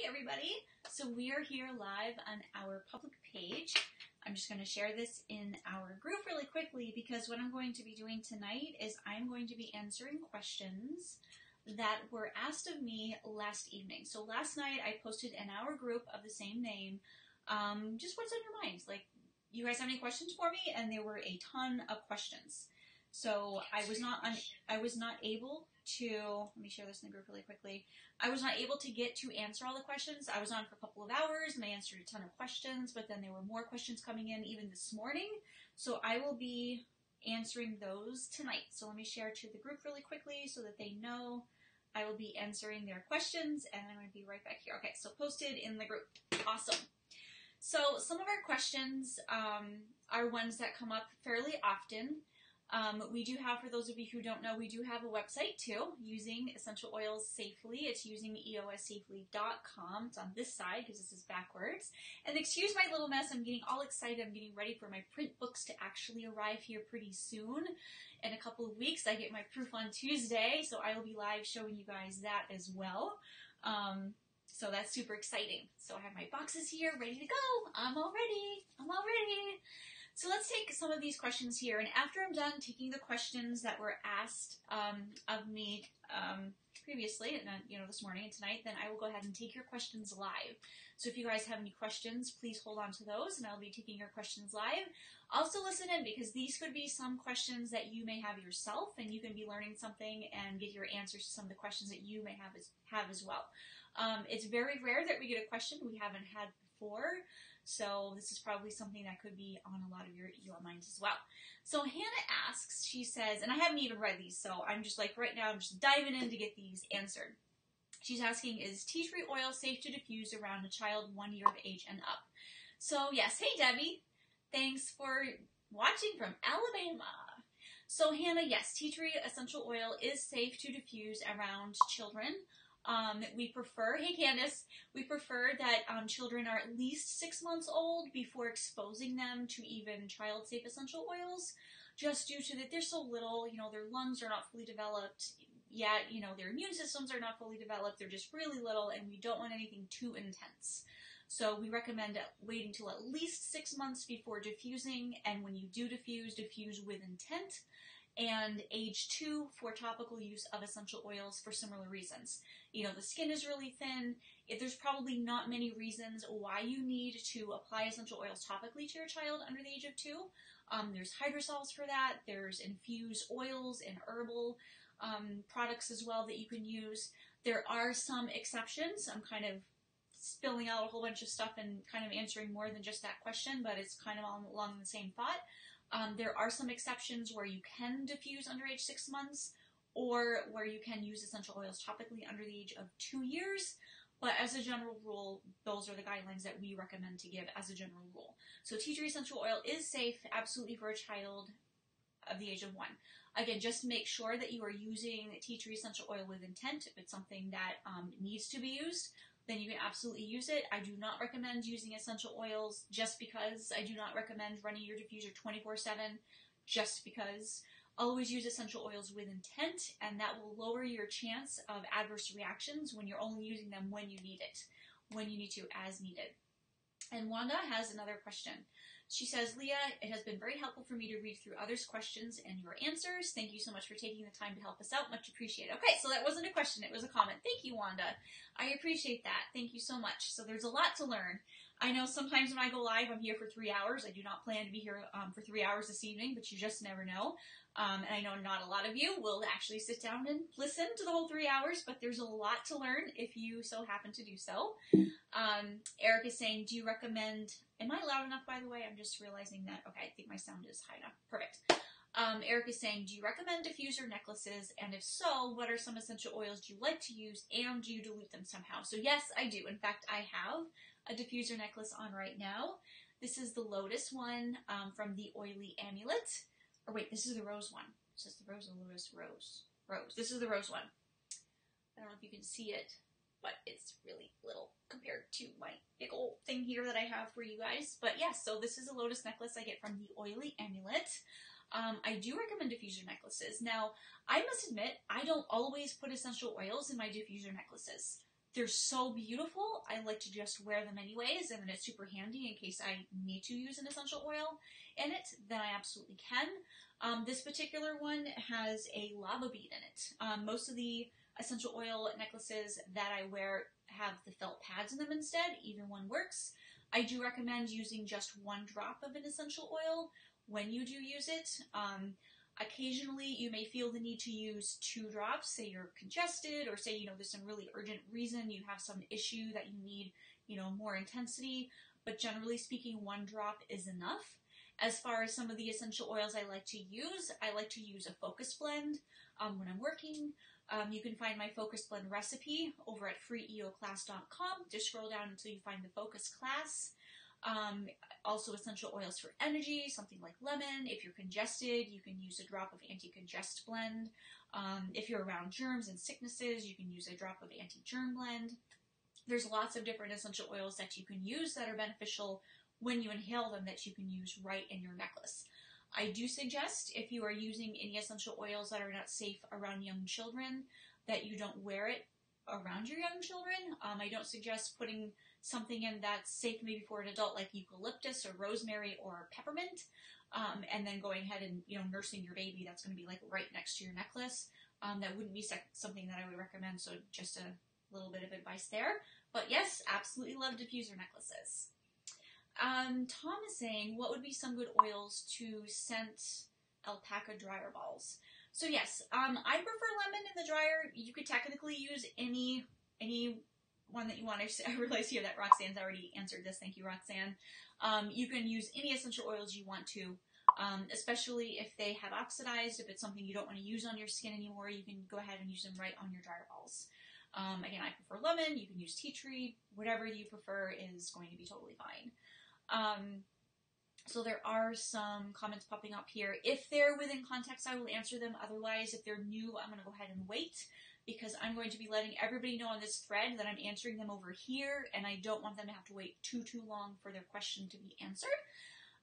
everybody. So we are here live on our public page. I'm just going to share this in our group really quickly because what I'm going to be doing tonight is I'm going to be answering questions that were asked of me last evening. So last night I posted in our group of the same name, just what's on your minds. Like, you guys have any questions for me? And there were a ton of questions. So I was not able to, let me share this in the group really quickly. I was not able to get to answer all the questions. I was on for a couple of hours and I answered a ton of questions, but then there were more questions coming in even this morning. So I will be answering those tonight. So let me share to the group really quickly so that they know I will be answering their questions, and I'm going to be right back here. Okay, so posted in the group. Awesome. So some of our questions are ones that come up fairly often. We do have, for those of you who don't know, we do have a website too, using essential oils safely. It's using eossafely.com. It's on this side because this is backwards. And excuse my little mess, I'm getting all excited. I'm getting ready for my print books to actually arrive here pretty soon. In a couple of weeks, I get my proof on Tuesday, so I will be live showing you guys that as well. So that's super exciting. So I have my boxes here ready to go. I'm all ready. So let's take some of these questions here, and after I'm done taking the questions that were asked of me previously, and this morning and tonight, then I will go ahead and take your questions live. So if you guys have any questions, please hold on to those, and I'll be taking your questions live. Also listen in, because these could be some questions that you may have yourself, and you can be learning something and get your answers to some of the questions that you may have as well. It's very rare that we get a question we haven't had before. So this is probably something that could be on a lot of your minds as well. So Hannah asks, she says, and I haven't even read these, so I'm just like right now I'm just diving in to get these answered. She's asking, is tea tree oil safe to diffuse around a child 1 year of age and up? So yes, hey Debbie, thanks for watching from Alabama. So Hannah, yes, tea tree essential oil is safe to diffuse around children. We prefer, hey Candace, we prefer that children are at least 6 months old before exposing them to even child-safe essential oils, just due to that they're so little, their lungs are not fully developed yet, their immune systems are not fully developed, they're just really little, and we don't want anything too intense. So we recommend waiting till at least 6 months before diffusing, and when you do diffuse with intent, and age 2 for topical use of essential oils for similar reasons. The skin is really thin. There's probably not many reasons why you need to apply essential oils topically to your child under the age of 2. There's hydrosols for that. There's infused oils and herbal products as well that you can use. There are some exceptions. I'm kind of spilling out a whole bunch of stuff and kind of answering more than just that question, but it's kind of along the same thought. There are some exceptions where you can diffuse under age 6 months, or where you can use essential oils topically under the age of 2 years. But as a general rule, those are the guidelines that we recommend to give as a general rule. So tea tree essential oil is safe absolutely for a child of the age of 1. Again, just make sure that you are using tea tree essential oil with intent. If it's something that needs to be used, then you can absolutely use it. I do not recommend using essential oils just because. I do not recommend running your diffuser 24/7 just because. Always use essential oils with intent, and that will lower your chance of adverse reactions when you're only using them when you need it, when you need to, as needed. And Wanda has another question. She says, Leah, it has been very helpful for me to read through others' questions and your answers. Thank you so much for taking the time to help us out. Much appreciated. Okay, so that wasn't a question. It was a comment. Thank you, Wanda. I appreciate that. Thank you so much. So there's a lot to learn. I know sometimes when I go live, I'm here for 3 hours. I do not plan to be here for 3 hours this evening, but you just never know. And I know not a lot of you will actually sit down and listen to the whole 3 hours, but there's a lot to learn if you so happen to do so. Eric is saying, do you recommend, am I loud enough, by the way? I'm just realizing that, okay, I think my sound is high enough. Perfect. Eric is saying, do you recommend diffuser necklaces? And if so, what are some essential oils do you like to use, and do you dilute them somehow? So yes, I do. In fact, I have a diffuser necklace on right now. This is the Lotus one from the Oily Amulet. Or wait, this is the rose one. This is the rose and lotus rose. Rose. This is the rose one. I don't know if you can see it, but it's really little compared to my big old thing here that I have for you guys. But yes, so this is a lotus necklace I get from the Oily Amulet. I do recommend diffuser necklaces. Now, I must admit, I don't always put essential oils in my diffuser necklaces. they're so beautiful, I like to just wear them anyways, and then it's super handy in case I need to use an essential oil in it, then I absolutely can. This particular one has a lava bead in it. Most of the essential oil necklaces that I wear have the felt pads in them instead. Even one works. I do recommend using just 1 drop of an essential oil when you do use it. Occasionally, you may feel the need to use 2 drops, say you're congested, or say, there's some really urgent reason, you have some issue that you need, more intensity, but generally speaking, 1 drop is enough. As far as some of the essential oils I like to use a focus blend when I'm working. You can find my focus blend recipe over at freeeoclass.com. Just scroll down until you find the focus class. Also essential oils for energy, something like lemon. If you're congested, you can use a drop of anti-congest blend. If you're around germs and sicknesses, you can use a drop of anti-germ blend. There's lots of different essential oils that you can use that are beneficial when you inhale them that you can use right in your necklace. I do suggest, if you are using any essential oils that are not safe around young children, that you don't wear it around your young children. I don't suggest putting something in that's safe maybe for an adult like eucalyptus or rosemary or peppermint, and then going ahead and nursing your baby. That's going to be like right next to your necklace. That wouldn't be something that I would recommend, so just a little bit of advice there. But yes, absolutely love diffuser necklaces. Tom is saying, what would be some good oils to scent alpaca dryer balls? So yes, I prefer lemon in the dryer. You could technically use any one that you want. I realize here that Roxanne's already answered this. Thank you, Roxanne. You can use any essential oils you want to, especially if they have oxidized. If it's something you don't want to use on your skin anymore, you can go ahead and use them right on your dryer balls. Again, I prefer lemon. You can use tea tree. Whatever you prefer is going to be totally fine. So there are some comments popping up here. If they're within context, I will answer them. Otherwise, if they're new, I'm going to go ahead and wait, because I'm going to be letting everybody know on this thread that I'm answering them over here, and I don't want them to have to wait too long for their question to be answered.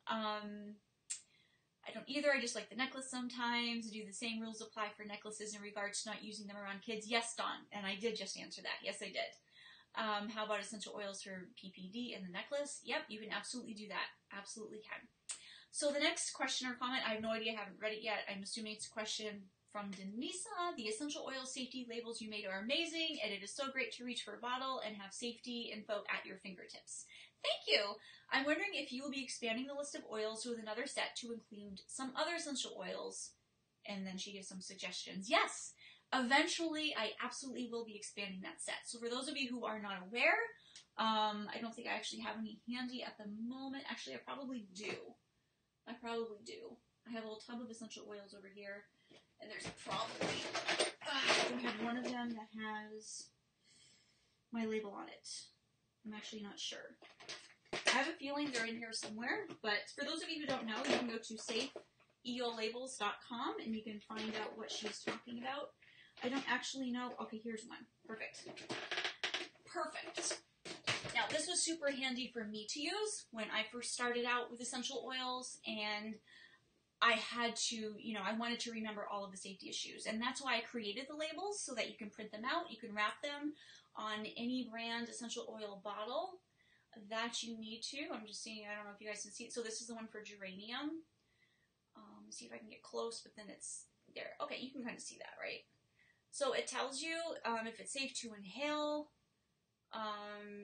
I don't either. I just like the necklace sometimes. Do the same rules apply for necklaces in regards to not using them around kids? Yes, Dawn, and I did just answer that. Yes, I did. How about essential oils for PPD in the necklace? Yep, you can absolutely do that. Absolutely can. So the next question or comment, I have no idea, I haven't read it yet. I'm assuming it's a question from Denisa. The essential oil safety labels you made are amazing, and it is so great to reach for a bottle and have safety info at your fingertips. Thank you. I'm wondering if you will be expanding the list of oils with another set to include some other essential oils. And then she gives some suggestions. Yes. Eventually, I absolutely will be expanding that set. So for those of you who are not aware, I don't think I actually have any handy at the moment. Actually, I probably do. I have a little tub of essential oils over here, and there's probably, I think I have one of them that has my label on it. I'm actually not sure. I have a feeling they're in here somewhere, but for those of you who don't know, you can go to safeeolabels.com and you can find out what she's talking about. I don't actually know. Okay, here's one. Perfect. Now, this was super handy for me to use when I first started out with essential oils, and I had to, I wanted to remember all of the safety issues, and that's why I created the labels, so that you can print them out. You can wrap them on any brand essential oil bottle that you need to. I'm just seeing, I don't know if you guys can see it. So this is the one for geranium. Let's see if I can get close, but then it's there. Okay, you can kind of see that, right? So it tells you if it's safe to inhale,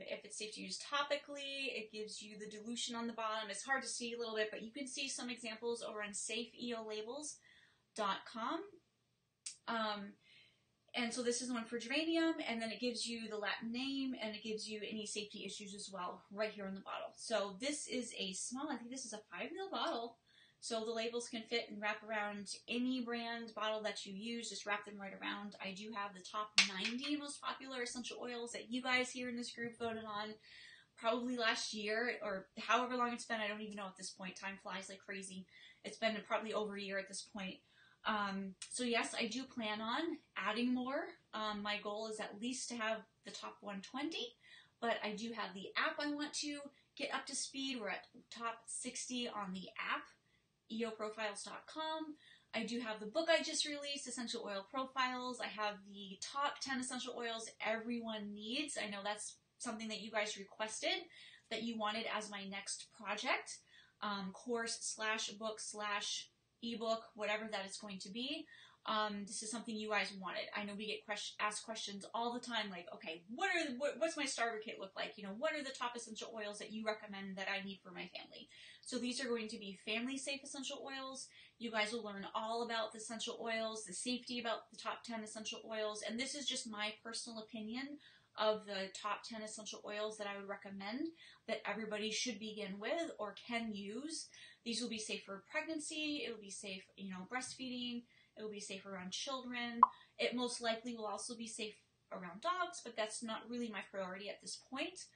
if it's safe to use topically. It gives you the dilution on the bottom. It's hard to see a little bit, but you can see some examples over on safeeolabels.com. And so this is the one for geranium, and then it gives you the Latin name, and it gives you any safety issues as well right here in the bottle. So this is a small, I think this is a 5 ml bottle. So the labels can fit and wrap around any brand bottle that you use. Just wrap them right around. I do have the top 90 most popular essential oils that you guys here in this group voted on probably last year, or however long it's been. I don't even know at this point. Time flies like crazy. It's been probably over a year at this point. So yes, I do plan on adding more. My goal is at least to have the top 120, but I do have the app I want to get up to speed. We're at top 60 on the app. eoprofiles.com. I do have the book I just released, Essential Oil Profiles. I have the top 10 essential oils everyone needs. I know that's something that you guys requested, that you wanted as my next project, course / book / ebook, whatever that is going to be. This is something you guys wanted. I know we get asked questions all the time, like, okay, what's my starter kit look like? You know, what are the top essential oils that you recommend that I need for my family? So these are going to be family safe essential oils. You guys will learn all about the essential oils, the safety about the top 10 essential oils, and this is just my personal opinion of the top 10 essential oils that I would recommend that everybody should begin with or can use. These will be safe for pregnancy. It will be safe, you know, breastfeeding. It will be safe around children. It most likely will also be safe around dogs, but that's not really my priority at this point.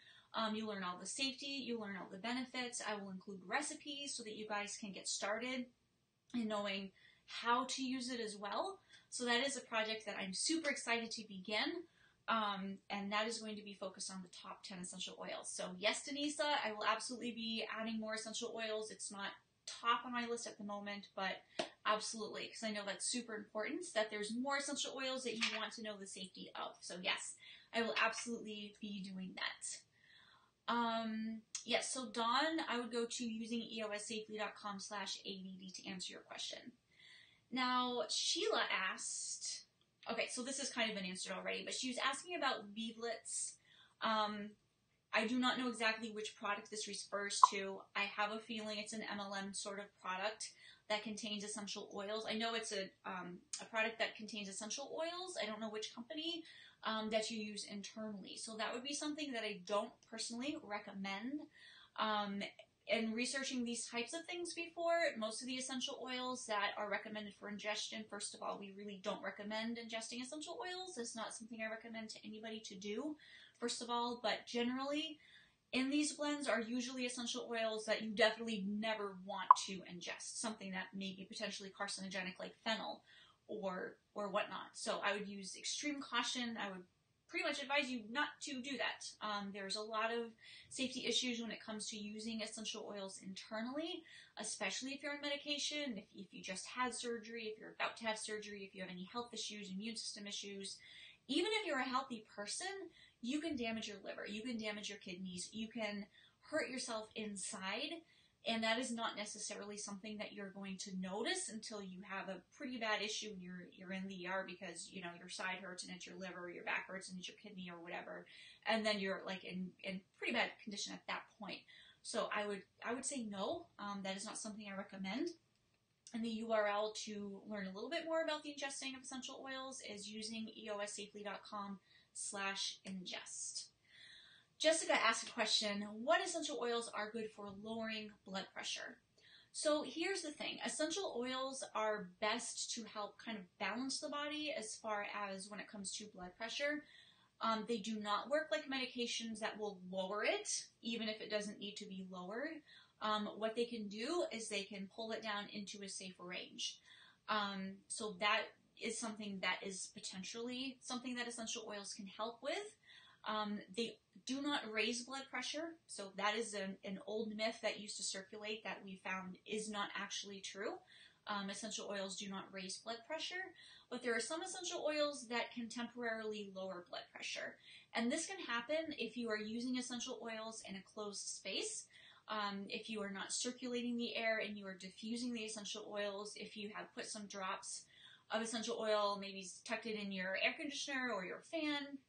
You learn all the safety, you learn all the benefits. I will include recipes so that you guys can get started in knowing how to use it as well. So that is a project that I'm super excited to begin. And that is going to be focused on the top 10 essential oils. So yes, Denisa, I will absolutely be adding more essential oils. It's not top on my list at the moment, but absolutely, because I know that's super important, that there's more essential oils that you want to know the safety of. So yes, I will absolutely be doing that. Yes, so Dawn, I would go to using eossafely.com/ADD to answer your question. Now, Sheila asked, okay, so this has kind of been answered already, but she was asking about beadlets. I do not know exactly which product this refers to. I have a feeling it's an MLM sort of product that contains essential oils. I know it's a product that contains essential oils. I don't know which company that you use internally. So that would be something that I don't personally recommend. In researching these types of things before, most of the essential oils that are recommended for ingestion, first of all, we really don't recommend ingesting essential oils. It's not something I recommend to anybody to do, first of all, but generally in these blends are usually essential oils that you definitely never want to ingest, something that may be potentially carcinogenic like fennel or whatnot. So I would use extreme caution. I would pretty much advise you not to do that. There's a lot of safety issues when it comes to using essential oils internally, especially if you're on medication, if you just had surgery, if you're about to have surgery, if you have any health issues, immune system issues. Even if you're a healthy person, you can damage your liver, you can damage your kidneys, you can hurt yourself inside, and that is not necessarily something that you're going to notice until you have a pretty bad issue and you're in the ER because, you know, your side hurts and it's your liver, or your back hurts and it's your kidney or whatever, and then you're like in pretty bad condition at that point. So I would say no, that is not something I recommend. And the URL to learn a little bit more about the ingesting of essential oils is using eossafely.com/ingest. Jessica asked a question, what essential oils are good for lowering blood pressure? So here's the thing, essential oils are best to help kind of balance the body as far as when it comes to blood pressure. They do not work like medications that will lower it, even if it doesn't need to be lowered. What they can do is they can pull it down into a safe range. So that is something that is potentially something that essential oils can help with. They do not raise blood pressure, so that is an old myth that used to circulate that we found is not actually true. Essential oils do not raise blood pressure, but there are some essential oils that can temporarily lower blood pressure. And this can happen if you are using essential oils in a closed space, if you are not circulating the air and you are diffusing the essential oils, if you have put some drops of essential oil, maybe tucked it in your air conditioner or your fan,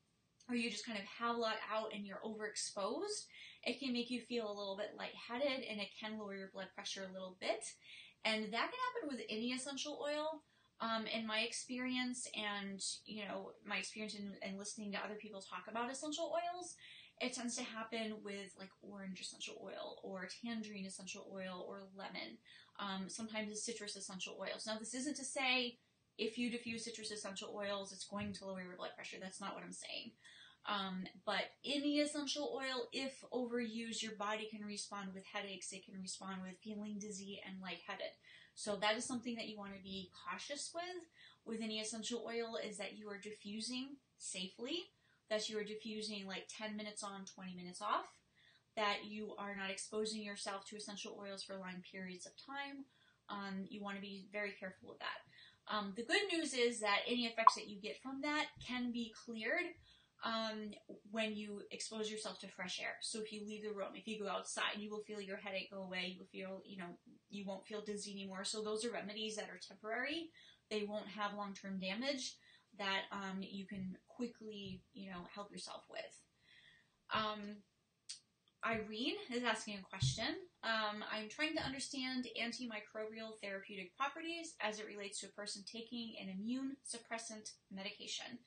or you just kind of have a lot out and you're overexposed, it can make you feel a little bit lightheaded and it can lower your blood pressure a little bit. And that can happen with any essential oil. In my experience and, you know, my experience in listening to other people talk about essential oils, it tends to happen with like orange essential oil or tangerine essential oil or lemon. Sometimes it's citrus essential oils. Now, this isn't to say if you diffuse citrus essential oils, it's going to lower your blood pressure. That's not what I'm saying. But any essential oil, if overused, your body can respond with headaches. It can respond with feeling dizzy and lightheaded. So that is something that you want to be cautious with any essential oil, is that you are diffusing safely, that you are diffusing like 10 minutes on, 20 minutes off, that you are not exposing yourself to essential oils for long periods of time, You want to be very careful with that. The good news is that any effects that you get from that can be cleared when you expose yourself to fresh air. So if you leave the room, if you go outside, you will feel your headache go away. You will feel, you won't feel dizzy anymore. So those are remedies that are temporary. They won't have long-term damage that you can quickly, help yourself with. Irene is asking a question. I'm trying to understand antimicrobial therapeutic properties as it relates to a person taking an immune suppressant medication.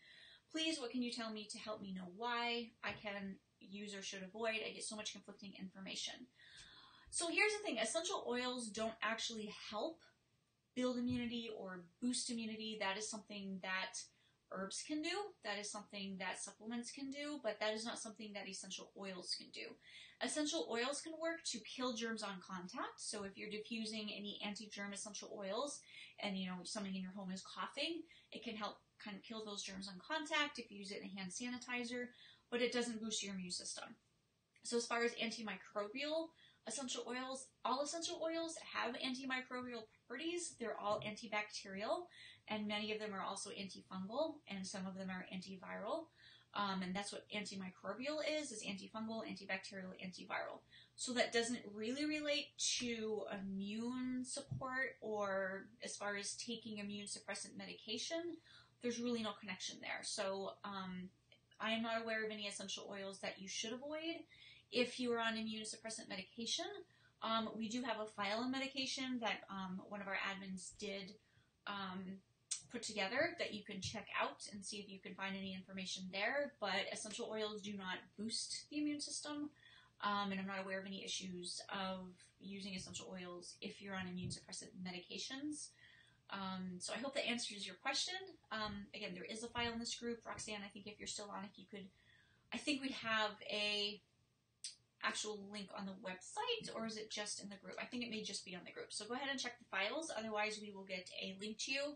Please, what can you tell me to help me know why I can use or should avoid? I get so much conflicting information. So here's the thing. Essential oils don't actually help build immunity or boost immunity. That is something that herbs can do. That is something that supplements can do, but that is not something that essential oils can do. Essential oils can work to kill germs on contact. So if you're diffusing any anti-germ essential oils and, something in your home is coughing, it can help kind of kill those germs on contact if you use it in a hand sanitizer, but it doesn't boost your immune system. So as far as antimicrobial essential oils, all essential oils have antimicrobial properties. They're all antibacterial, and many of them are also antifungal, and some of them are antiviral. And that's what antimicrobial is antifungal, antibacterial, antiviral. So that doesn't really relate to immune support or as far as taking immune suppressant medication. There's really no connection there. So I am not aware of any essential oils that you should avoid if you are on immune suppressant medication. We do have a file on medication that one of our admins did put together that you can check out and see if you can find any information there. But essential oils do not boost the immune system, and I'm not aware of any issues of using essential oils if you're on immune suppressant medications. So I hope that answers your question. Again, there is a file in this group. Roxanne, I think if you're still on, if you could, I think we'd have a actual link on the website, or is it just in the group? I think it may just be on the group. So go ahead and check the files. Otherwise, we will get a link to you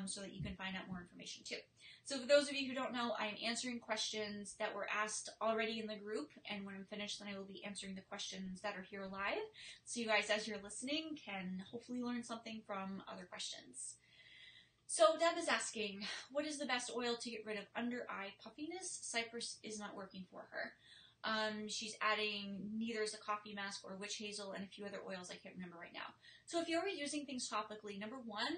so that you can find out more information too. So for those of you who don't know, I am answering questions that were asked already in the group, and when I'm finished, then I will be answering the questions that are here live. So you guys, as you're listening, can hopefully learn something from other questions. So Deb is asking, what is the best oil to get rid of under eye puffiness? Cypress is not working for her. She's adding neither is a coffee mask or witch hazel and a few other oils I can't remember right now. So if you're already using things topically, number one,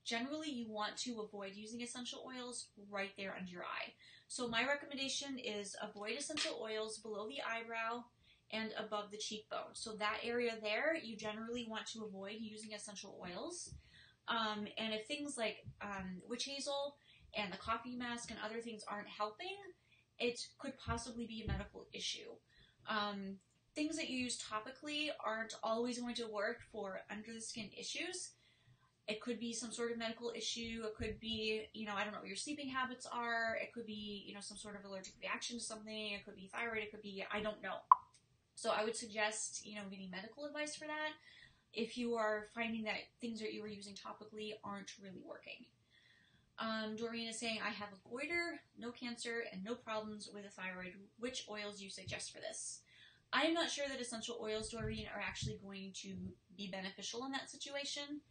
generally you want to avoid using essential oils right there under your eye. So my recommendation is avoid essential oils below the eyebrow and above the cheekbone. So that area there, you generally want to avoid using essential oils. And if things like witch hazel and the coffee mask and other things aren't helping, it could possibly be a medical issue. Things that you use topically aren't always going to work for under the skin issues. It could be some sort of medical issue. It could be, I don't know what your sleeping habits are. It could be, some sort of allergic reaction to something. It could be thyroid. It could be, I don't know. So I would suggest, getting medical advice for that if you are finding that things that you are using topically aren't really working. Doreen is saying, I have a goiter, no cancer, and no problems with a thyroid. Which oils do you suggest for this? I am not sure that essential oils, Doreen, are actually going to be beneficial in that situation.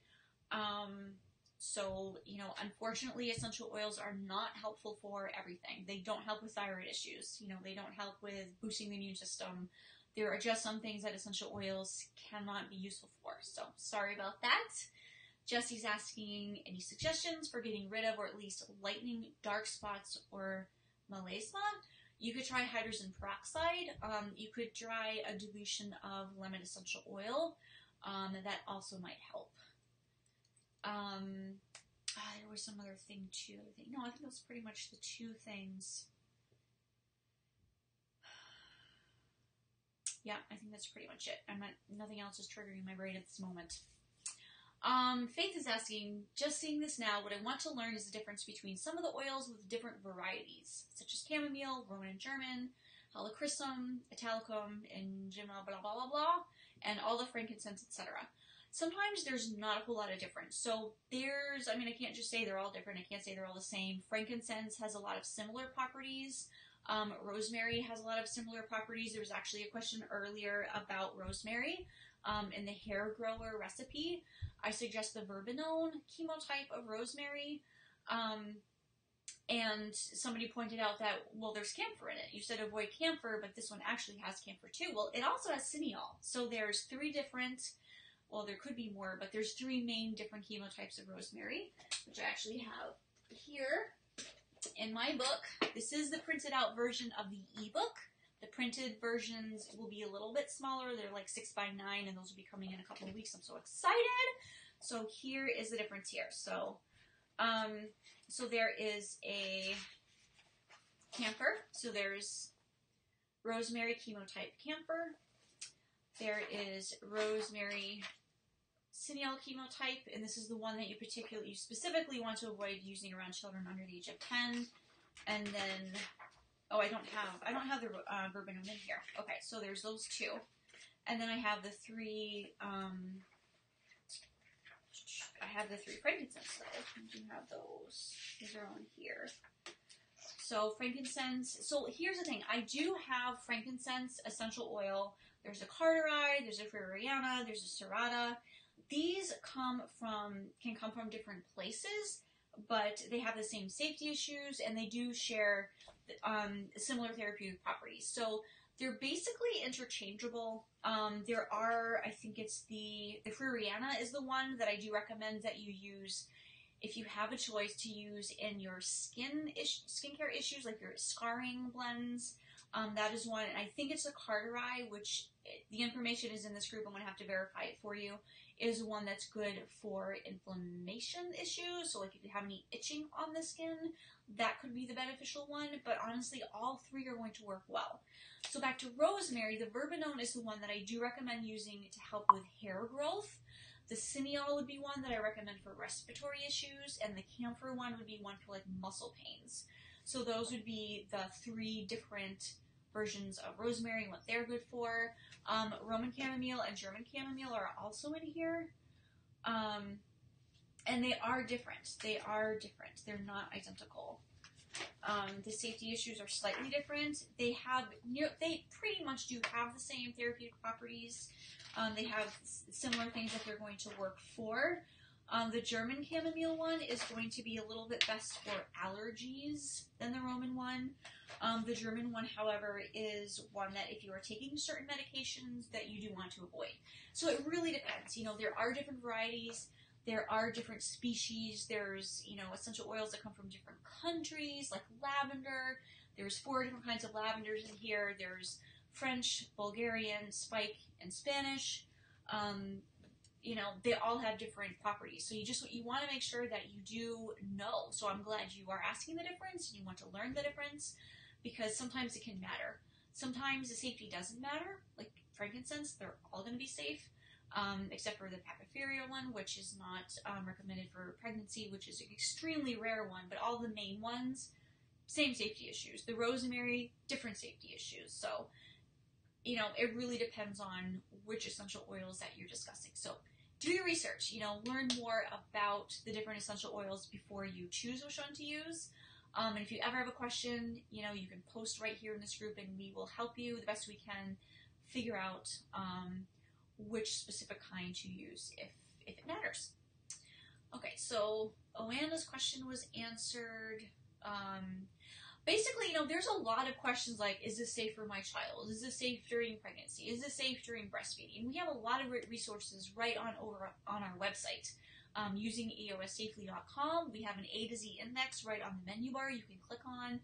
So, unfortunately, essential oils are not helpful for everything. They don't help with thyroid issues. They don't help with boosting the immune system. There are just some things that essential oils cannot be useful for. So, sorry about that. Jesse's asking any suggestions for getting rid of or at least lightening dark spots or melasma. You could try hydrogen peroxide. You could try a dilution of lemon essential oil. That also might help. There was some other thing too. No, I think that was pretty much the two things. Yeah, I think that's pretty much it. Nothing else is triggering my brain at this moment. Faith is asking, just seeing this now, what I want to learn is the difference between some of the oils with different varieties, such as chamomile, Roman German, helichrysum, italicum, and blah, blah, blah, blah, blah, and all the frankincense, etc. Sometimes there's not a whole lot of difference. So I can't just say they're all different. I can't say they're all the same. Frankincense has a lot of similar properties. Rosemary has a lot of similar properties. There was actually a question earlier about rosemary. in the hair grower recipe, I suggest the Verbenone chemotype of rosemary. And somebody pointed out that, well, there's camphor in it. You said avoid camphor, but this one actually has camphor too. Well, it also has cineol. So there's three different, well, there could be more, but there's three main different chemotypes of rosemary, which I actually have here in my book. This is the printed out version of the ebook. The printed versions will be a little bit smaller. They're like 6x9, and those will be coming in a couple of weeks. I'm so excited. So here is the difference here. So there is a camphor. So there's rosemary chemotype camphor. There is rosemary cineol chemotype, and this is the one that you specifically want to avoid using around children under the age of 10. And then, oh, I don't have the Verbenone in here. Okay, so there's those two. And then I have the three, frankincense though. I do have those. These are on here. So frankincense. So here's the thing. I do have frankincense essential oil. There's a Carteri, there's a Fruriana, there's a Serrata. These can come from different places, but they have the same safety issues, and they do share similar therapeutic properties. So they're basically interchangeable. There are, I think it's the Fruriana is the one that I do recommend that you use if you have a choice to use in your skincare issues, like your scarring blends. That is one, and I think it's a Carteri, which the information is in this group. I'm going to have to verify it for you. Is one that's good for inflammation issues. So like if you have any itching on the skin, that could be the beneficial one. But honestly, all three are going to work well. So back to rosemary, the Verbenone is the one that I do recommend using to help with hair growth. The cineol would be one that I recommend for respiratory issues, and the camphor one would be one for like muscle pains. So those would be the three different versions of rosemary and what they're good for. Roman chamomile and German chamomile are also in here. And they are different. They're not identical. The safety issues are slightly different. They pretty much do have the same therapeutic properties. They have similar things that they're going to work for. The German chamomile one is going to be a little bit best for allergies than the Roman one. The German one, however, is one that if you are taking certain medications that you do want to avoid. So it really depends. You know, there are different varieties. There are different species. There's, essential oils that come from different countries, like lavender. There's 4 different kinds of lavenders in here. There's French, Bulgarian, Spike, and Spanish. They all have different properties. So you want to make sure that you do know. So I'm glad you are asking the difference and you want to learn the difference, because sometimes it can matter. Sometimes the safety doesn't matter. Like frankincense, they're all going to be safe, except for the Papyria one, which is not recommended for pregnancy, which is an extremely rare one. But all the main ones, same safety issues. The rosemary, different safety issues. So, it really depends on which essential oils that you're discussing. So do your research, learn more about the different essential oils before you choose which one to use. And if you ever have a question, you can post right here in this group, and we will help you the best we can figure out which specific kind to use if it matters. Okay, so Oanna's question was answered. Basically, there's a lot of questions like, is this safe for my child? Is this safe during pregnancy? Is this safe during breastfeeding? We have a lot of resources right on our website. Using eossafely.com, we have an A to Z index right on the menu bar you can click on.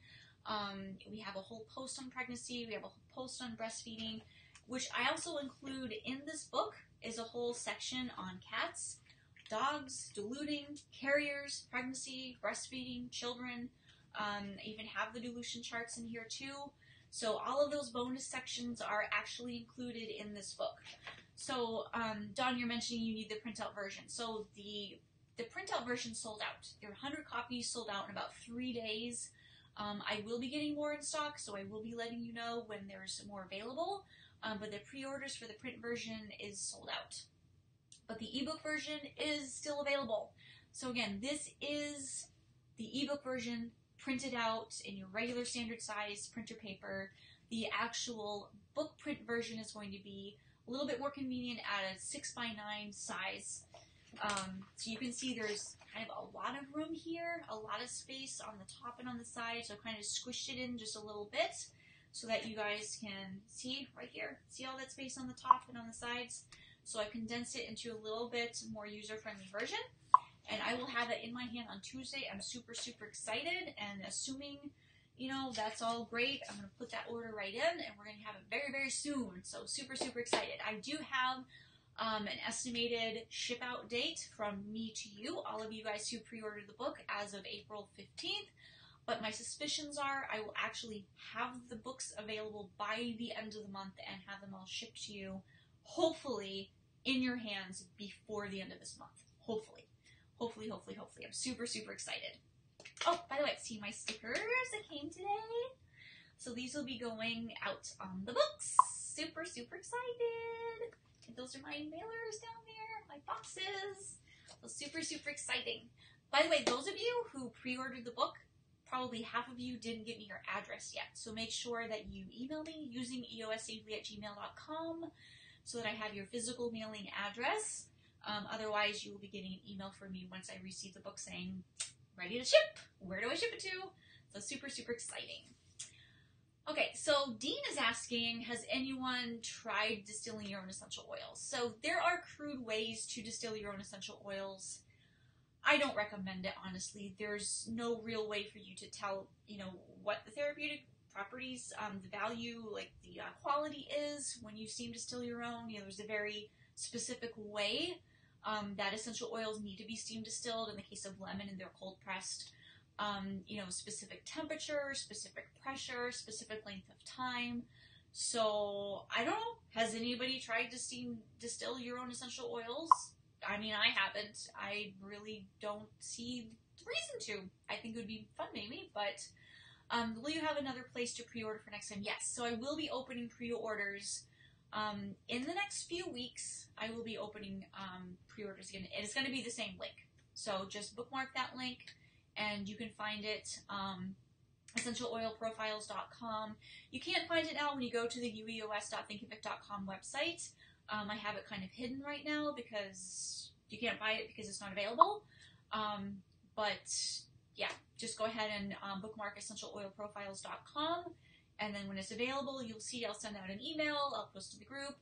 We have a whole post on pregnancy. We have a whole post on breastfeeding, which I also include in this book is a whole section on cats, dogs, diluting, carriers, pregnancy, breastfeeding, children. I even have the dilution charts in here too. So all of those bonus sections are actually included in this book. So, Dawn, you're mentioning you need the printout version. So the printout version sold out. There are 100 copies sold out in about 3 days. I will be getting more in stock, so I will be letting you know when there's more available. But the pre-orders for the print version is sold out. But the ebook version is still available. So again, this is the ebook version printed out in your regular standard size printer paper. The actual book print version is going to be a little bit more convenient at a 6x9 size. So you can see there's kind of a lot of room here, a lot of space on the top and on the side, so I kind of squished it in just a little bit so that you guys can see right here, see all that space on the top and on the sides. So I condensed it into a little bit more user-friendly version, and I will have it in my hand on Tuesday. I'm super, super excited, and assuming, you know, that's all great, I'm going to put that order right in, and we're going to have it very, very soon. So super, super excited. I do have an estimated ship out date from me to you, all of you guys who pre-ordered the book, as of April 15th. But my suspicions are I will actually have the books available by the end of the month and have them all shipped to you, hopefully in your hands before the end of this month. Hopefully. Hopefully, hopefully, hopefully. I'm super, super excited. Oh, by the way, see my stickers that came today? So these will be going out on the books. Super, super excited. And those are my mailers down there, my boxes. So super, super exciting. By the way, those of you who pre-ordered the book, probably half of you didn't give me your address yet. So make sure that you email me using eossafely@gmail.com so that I have your physical mailing address. Otherwise, you will be getting an email from me once I receive the book saying, ready to ship. Where do I ship it to? So super, super exciting. Okay, so Dean is asking, has anyone tried distilling your own essential oils? So there are crude ways to distill your own essential oils. I don't recommend it, honestly. There's no real way for you to tell, you know, what the therapeutic properties, the value, like the quality is when you steam distill your own. You know, there's a very specific way that essential oils need to be steam distilled. In the case of lemon, and they're cold pressed. You know, specific temperature, specific pressure, specific length of time. So I don't know. Has anybody tried to steam distill your own essential oils? I mean, I haven't. I really don't see the reason to. I think it would be fun maybe, but will you have another place to pre-order for next time? Yes. So I will be opening pre-orders in the next few weeks. I will be opening pre-orders again. And it's going to be the same link. So just bookmark that link, and you can find it essentialoilprofiles.com. You can't find it now when you go to the ueos.thinkific.com website. I have it kind of hidden right now because you can't buy it because it's not available. But yeah, just go ahead and bookmark essentialoilprofiles.com, and then when it's available, you'll see I'll send out an email, I'll post to the group.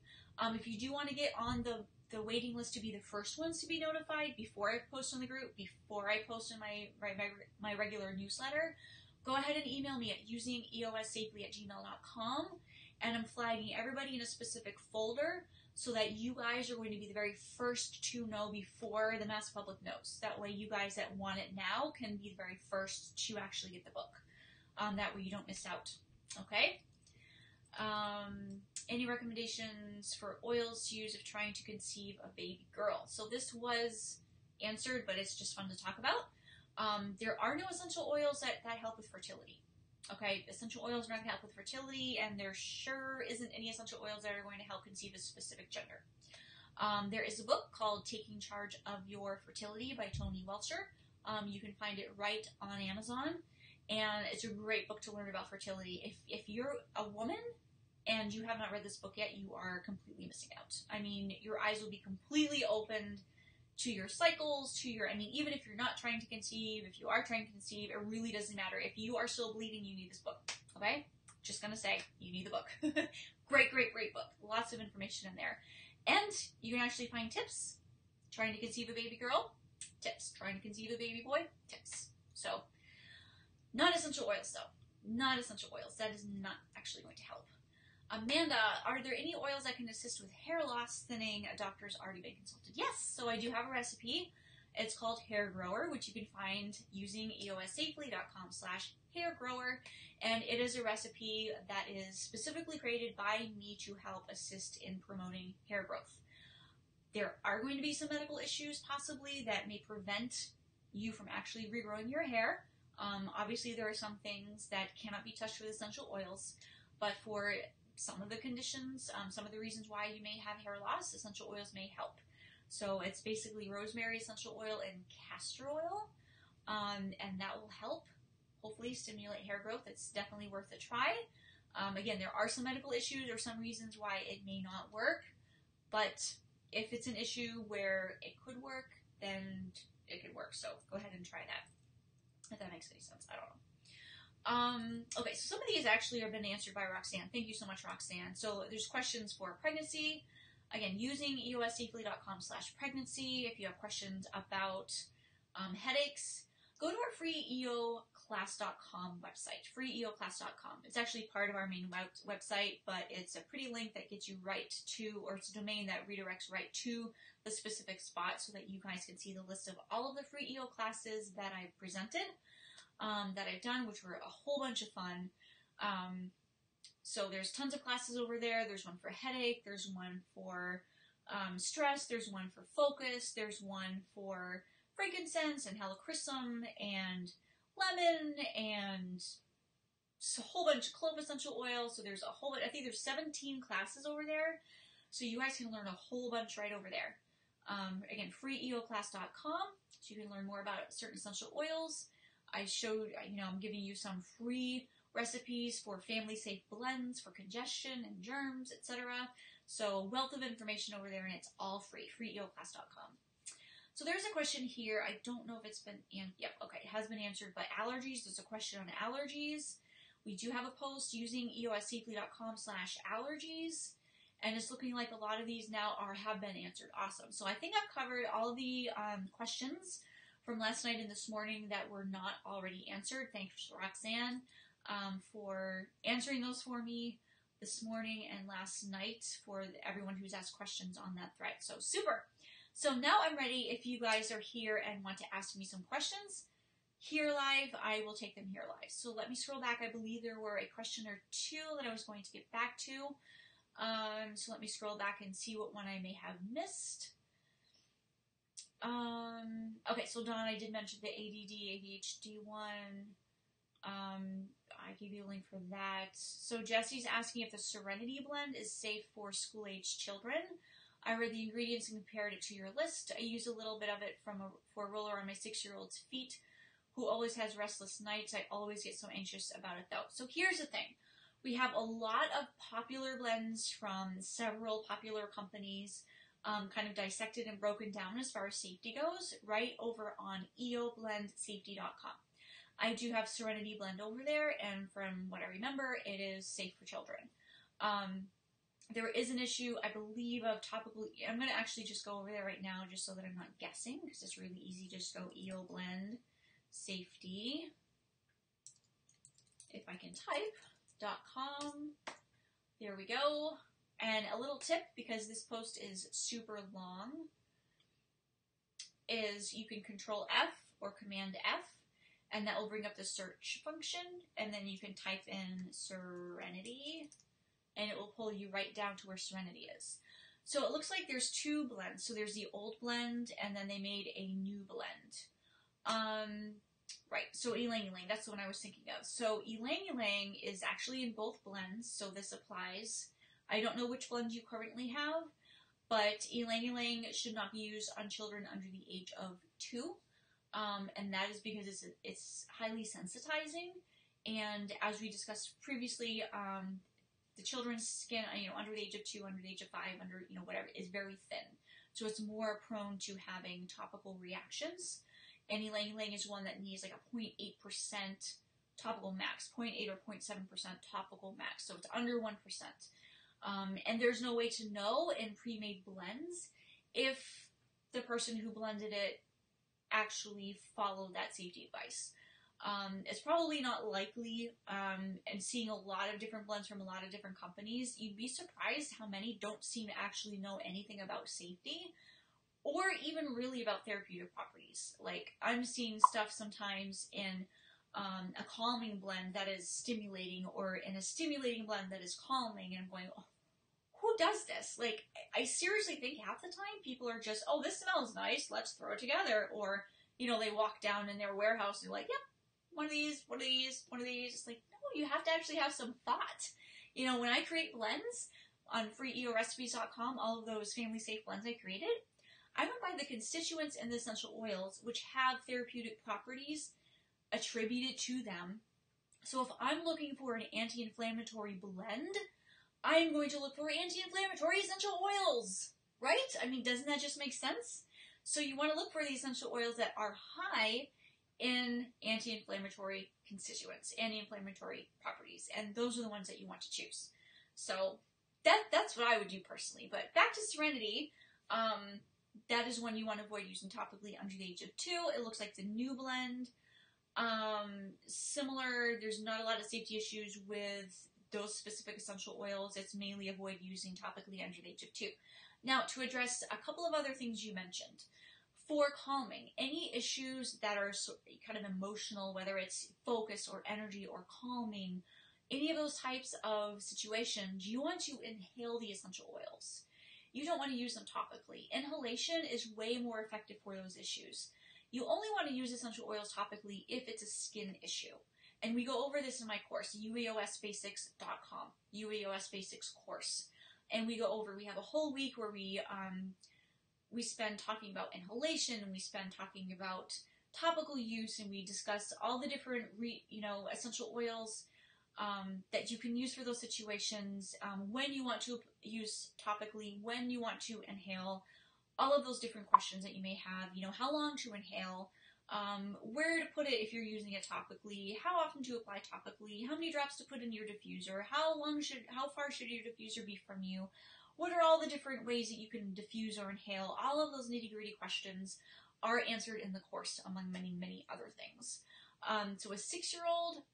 If you do want to get on the waiting list to be the first ones to be notified before I post on the group, before I post in my regular newsletter, go ahead and email me at using eossafely@gmail.com, and I'm flagging everybody in a specific folder so that you guys are going to be the very first to know before the mass public knows. That way you guys that want it now can be the very first to actually get the book. That way you don't miss out. Okay? Any recommendations for oils to use if trying to conceive a baby girl? So this was answered, but it's just fun to talk about. There are no essential oils that help with fertility. Okay, essential oils are not going to help with fertility, and there sure isn't any essential oils that are going to help conceive a specific gender. There is a book called Taking Charge of Your Fertility by Toni Welcher. You can find it right on Amazon, and it's a great book to learn about fertility. If you're a woman and you have not read this book yet, you are completely missing out. I mean, your eyes will be completely opened to your cycles, to your, I mean, even if you're not trying to conceive, if you are trying to conceive, it really doesn't matter. If you are still bleeding, you need this book, okay? Just gonna say, you need the book. Great, great, great book. Lots of information in there. And you can actually find tips. Trying to conceive a baby girl, tips. Trying to conceive a baby boy, tips. So, not essential oils though. Not essential oils. That is not actually going to help. Amanda, are there any oils that can assist with hair loss, thinning? A doctor's already been consulted. Yes, so I do have a recipe. It's called Hair Grower, which you can find using eossafely.com/hairgrower. And it is a recipe that is specifically created by me to help assist in promoting hair growth. There are going to be some medical issues possibly that may prevent you from actually regrowing your hair. Obviously, there are some things that cannot be touched with essential oils, but for some of the conditions, some of the reasons why you may have hair loss, essential oils may help. So it's basically rosemary essential oil and castor oil, and that will help hopefully stimulate hair growth. It's definitely worth a try. Again, there are some medical issues or some reasons why it may not work, But if it's an issue where it could work, then it could work. So go ahead and try that, if that makes any sense. I don't know. Okay, so some of these actually have been answered by Roxanne. Thank you so much, Roxanne. So there's questions for pregnancy. Again, using eossafely.com/pregnancy. If you have questions about headaches, go to our free eoclass.com website, freeeoclass.com. It's actually part of our main website, but it's a pretty link that gets you right to, or it's a domain that redirects right to the specific spot so that you guys can see the list of all of the free EO classes that I've presented, that I've done, which were a whole bunch of fun. So there's tons of classes over there. There's one for headache. There's one for stress. There's one for focus. There's one for frankincense and helichrysum and lemon and a whole bunch of clove essential oil. So there's a whole bunch. I think there's 17 classes over there. So you guys can learn a whole bunch right over there. Again, freeeoclass.com. So you can learn more about certain essential oils. I showed, I'm giving you some free recipes for family-safe blends for congestion and germs, etc. So wealth of information over there, and it's all free, freeeoclass.com. So there's a question here. I don't know if it's been, yep, okay, it has been answered, but allergies, there's a question on allergies. We do have a post using eossafely.com/allergies, and it's looking like a lot of these now have been answered. Awesome. So I think I've covered all the questions from last night and this morning that were not already answered. Thanks, Roxanne, for answering those for me this morning and last night for everyone who's asked questions on that thread. So super. So now I'm ready. If you guys are here and want to ask me some questions here live, I will take them here live. So let me scroll back. I believe there were a question or two that I was going to get back to. So let me scroll back and see what one I may have missed. Okay, so Dawn, I did mention the ADD, ADHD one. I gave you a link for that. So Jesse's asking if the Serenity blend is safe for school-age children. I read the ingredients and compared it to your list. I used a little bit of it for a roller on my 6-year-old's feet, who always has restless nights. I always get so anxious about it, though. So here's the thing. We have a lot of popular blends from several popular companies, kind of dissected and broken down as far as safety goes, right over on eoblendsafety.com. I do have Serenity Blend over there, and from what I remember, it is safe for children. There is an issue, I believe, of topical. I'm going to actually just go over there right now just so that I'm not guessing, because it's really easy. Just go eoblend safety, if I can type, .com. There we go. And a little tip, because this post is super long, is you can Control F or Command F, and that will bring up the search function, and then you can type in Serenity, and it will pull you right down to where Serenity is. So it looks like there's two blends. So there's the old blend, and then they made a new blend. Right, so Ylang Ylang, that's the one I was thinking of. So Ylang Ylang is actually in both blends, so this applies. I don't know which blend you currently have, but Ylang Ylang should not be used on children under the age of 2. And that is because it's highly sensitizing, and as we discussed previously, the children's skin, under the age of 2, under the age of 5, under, whatever, is very thin. So it's more prone to having topical reactions. And Ylang Ylang is one that needs like a 0.8% topical max, 0.8 or 0.7% topical max. So it's under 1%. And there's no way to know in pre-made blends if the person who blended it actually followed that safety advice. It's probably not likely, and seeing a lot of different blends from a lot of different companies, you'd be surprised how many don't seem to actually know anything about safety, or even really about therapeutic properties. Like, I'm seeing stuff sometimes in a calming blend that is stimulating, or in a stimulating blend that is calming, and I'm going, oh, who does this? Like, I seriously think half the time people are just, oh, this smells nice, let's throw it together. Or, they walk down in their warehouse and they're like, yep, one of these, one of these, one of these. It's like, no, you have to actually have some thought. When I create blends on freeeorecipes.com, all of those family-safe blends I created, I went by the constituents and the essential oils, which have therapeutic properties attributed to them. So if I'm looking for an anti-inflammatory blend, I'm going to look for anti-inflammatory essential oils. right? I mean, doesn't that just make sense? So you want to look for the essential oils that are high in anti-inflammatory constituents, anti-inflammatory properties, and those are the ones that you want to choose. So that's what I would do personally. But back to Serenity, that is one you want to avoid using topically under the age of 2. It looks like the new blend. Similar, there's not a lot of safety issues with those specific essential oils. It's mainly avoid using topically under the age of 2. Now, to address a couple of other things you mentioned, for calming, any issues that are kind of emotional, whether it's focus or energy or calming, any of those types of situations, you want to inhale the essential oils. You don't want to use them topically. Inhalation is way more effective for those issues. You only want to use essential oils topically if it's a skin issue. And we go over this in my course, ueosbasics.com, UEOS Basics course. And we have a whole week where we spend talking about inhalation, and we spend talking about topical use, and we discuss all the different, essential oils that you can use for those situations, when you want to use topically, when you want to inhale, all of those different questions that you may have, how long to inhale, where to put it if you're using it topically, how often to apply topically, how many drops to put in your diffuser, how far should your diffuser be from you, what are all the different ways that you can diffuse or inhale. All of those nitty-gritty questions are answered in the course, among many, many other things. So a 6-year-old,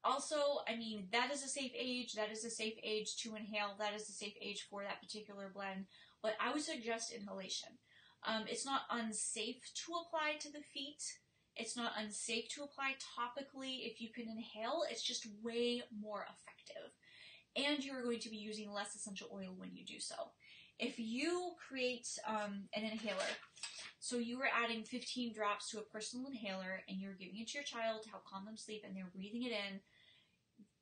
also, that is a safe age. That is a safe age to inhale. That is a safe age for that particular blend. But I would suggest inhalation. It's not unsafe to apply to the feet. It's not unsafe to apply topically. If you can inhale, it's just way more effective. And you're going to be using less essential oil when you do so. If you create an inhaler, so you are adding 15 drops to a personal inhaler and you're giving it to your child to help calm them sleep and they're breathing it in,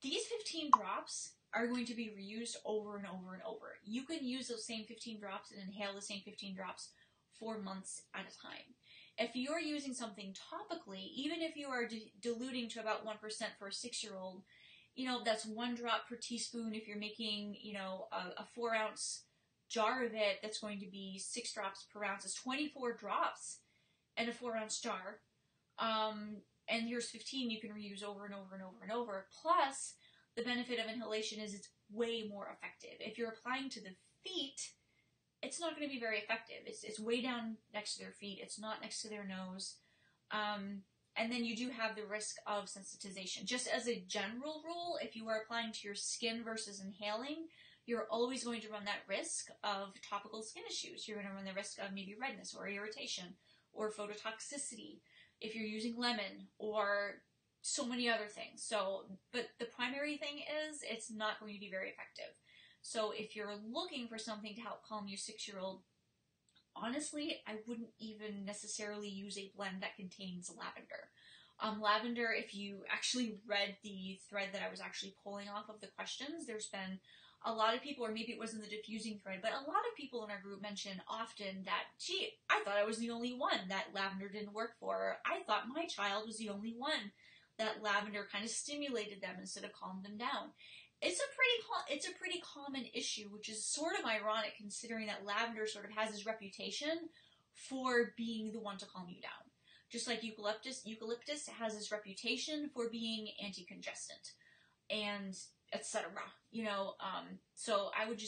these 15 drops are going to be reused over and over and over. You can use those same 15 drops and inhale the same 15 drops for months at a time. If you're using something topically, even if you are diluting to about 1% for a 6-year-old, that's 1 drop per teaspoon. If you're making, a 4-ounce jar of it, that's going to be 6 drops per ounce. It's 24 drops in a 4-ounce jar. And here's 15 you can reuse over and over and over and over. Plus, the benefit of inhalation is it's way more effective. If you're applying to the feet, it's not going to be very effective. It's way down next to their feet. It's not next to their nose. And then you do have the risk of sensitization. Just as a general rule, if you are applying to your skin versus inhaling, you're always going to run that risk of topical skin issues. You're going to run the risk of maybe redness or irritation or phototoxicity if you're using lemon or so many other things. But the primary thing is it's not going to be very effective. So if you're looking for something to help calm your 6-year-old, honestly, I wouldn't even necessarily use a blend that contains lavender. Lavender, if you actually read the thread that I was actually pulling off of the questions, there's been a lot of people, or maybe it wasn't the diffusing thread, but a lot of people in our group mention often that, gee, I thought I was the only one that lavender didn't work for. Or, I thought my child was the only one that lavender kind of stimulated them instead of calmed them down. It's a pretty common issue, which is sort of ironic considering that lavender sort of has this reputation for being the one to calm you down. Just like eucalyptus has this reputation for being anti-congestant and etc. So I would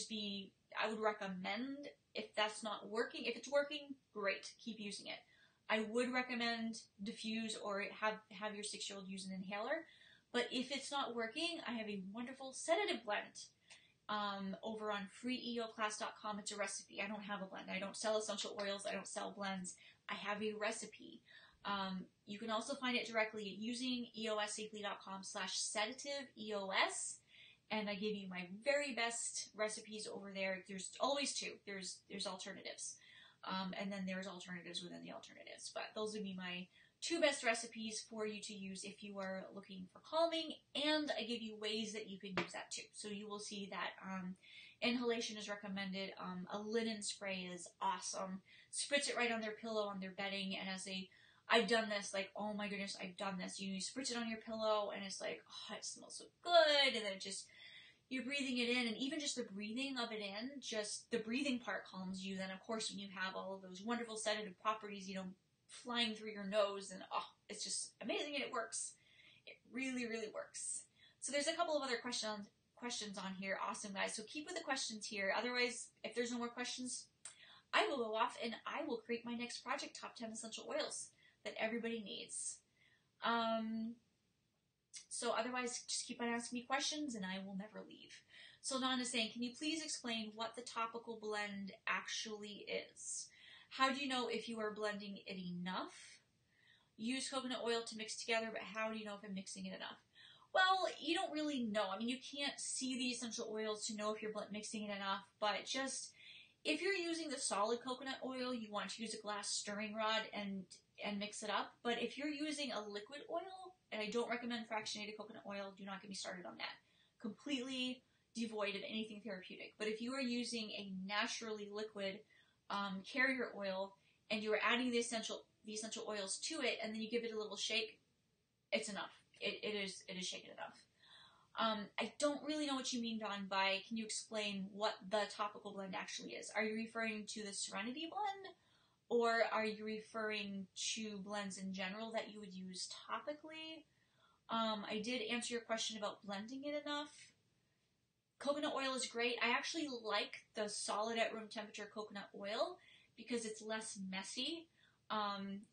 recommend, if that's not working, if it's working, great, keep using it. I would recommend diffuse or have your 6-year-old use an inhaler. But if it's not working, I have a wonderful sedative blend over on freeeoclass.com. It's a recipe. I don't have a blend. I don't sell essential oils. I don't sell blends. I have a recipe. You can also find it directly using eossafely.com/sedative EOS. And I give you my very best recipes over there. There's always 2. There's alternatives. And then there's alternatives within the alternatives. But those would be my 2 best recipes for you to use if you are looking for calming, and I give you ways that you can use that too. So you will see that inhalation is recommended. A linen spray is awesome. Spritz it right on their pillow, on their bedding, and I've done this, like, oh my goodness, I've done this. You spritz it on your pillow, and it's like, oh, it smells so good, and then it just, you're breathing it in, and even just the breathing of it in, just the breathing part calms you. Then, of course, when you have all of those wonderful sedative properties, you know, flying through your nose, and oh, it's just amazing, and it works. It really, really works. So there's a couple of other questions on here. Awesome, guys. So keep with the questions here. Otherwise, if there's no more questions, I will go off and I will create my next project, Top 10 Essential Oils that everybody needs. So otherwise, just keep on asking me questions and I will never leave. So Dawn is saying, can you please explain what the topical blend actually is? How do you know if you are blending it enough? Use coconut oil to mix together, but how do you know if I'm mixing it enough? Well, you don't really know. I mean, you can't see the essential oils to know if you're mixing it enough, but just if you're using the solid coconut oil, you want to use a glass stirring rod and mix it up. But if you're using a liquid oil, and I don't recommend fractionated coconut oil, do not get me started on that. Completely devoid of anything therapeutic. But if you are using a naturally liquid carrier oil and you are adding the essential oils to it, and then you give it a little shake, it's enough. It is shaken enough. I don't really know what you mean, Dawn, by can you explain what the topical blend actually is? Are you referring to the Serenity blend, or are you referring to blends in general that you would use topically? I did answer your question about blending it enough. Coconut oil is great. I actually like the solid at room temperature coconut oil because it's less messy.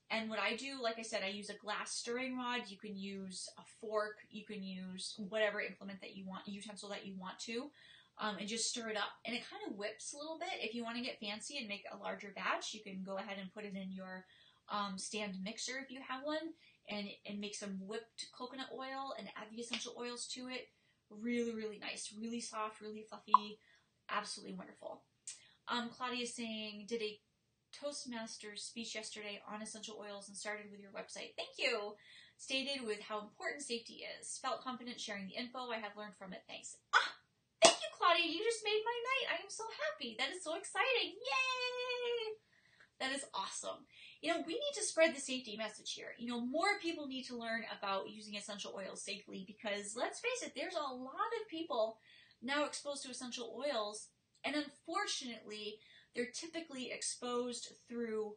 And what I do, like I said, I use a glass stirring rod. You can use a fork. You can use whatever implement that you want, utensil that you want to, and just stir it up. And it kind of whips a little bit. If you want to get fancy and make a larger batch, you can go ahead and put it in your stand mixer if you have one, and make some whipped coconut oil and add the essential oils to it. Really, really nice. Really soft, really fluffy. Absolutely wonderful. Claudia is saying, did a Toastmasters speech yesterday on essential oils and started with your website. Thank you. Stated with how important safety is. Felt confident sharing the info. I have learned from it. Thanks. Thank you, Claudia. You just made my night. I am so happy. That is so exciting. Yay! That is awesome. You know, we need to spread the safety message here. You know, more people need to learn about using essential oils safely because, let's face it, there's a lot of people now exposed to essential oils, and unfortunately, they're typically exposed through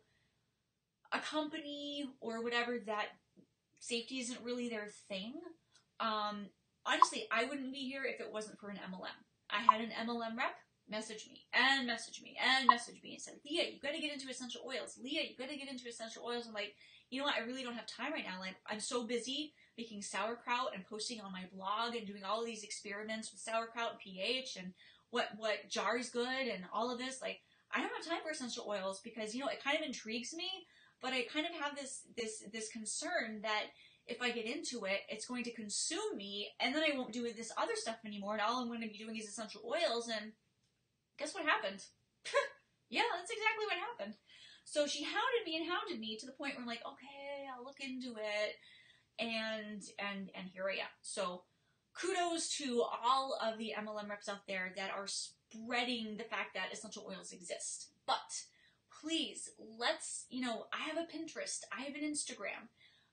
a company or whatever that safety isn't really their thing. Honestly, I wouldn't be here if it wasn't for an MLM. I had an MLM rep message me and message me and message me and said, Leah, you got to get into essential oils. Leah, you got to get into essential oils. I'm like, you know what? I really don't have time right now. Like, I'm so busy making sauerkraut and posting on my blog and doing all of these experiments with sauerkraut and pH and what jar is good and all of this. Like, I don't have time for essential oils because, you know, it kind of intrigues me, but I kind of have this concern that if I get into it, it's going to consume me, and then I won't do this other stuff anymore, and all I'm going to be doing is essential oils, and guess what happened? Yeah, that's exactly what happened. So she hounded me to the point where I'm like, okay, I'll look into it, and here I am. So kudos to all of the MLM reps out there that are spreading the fact that essential oils exist. But please, let's, you know, I have a Pinterest, I have an Instagram,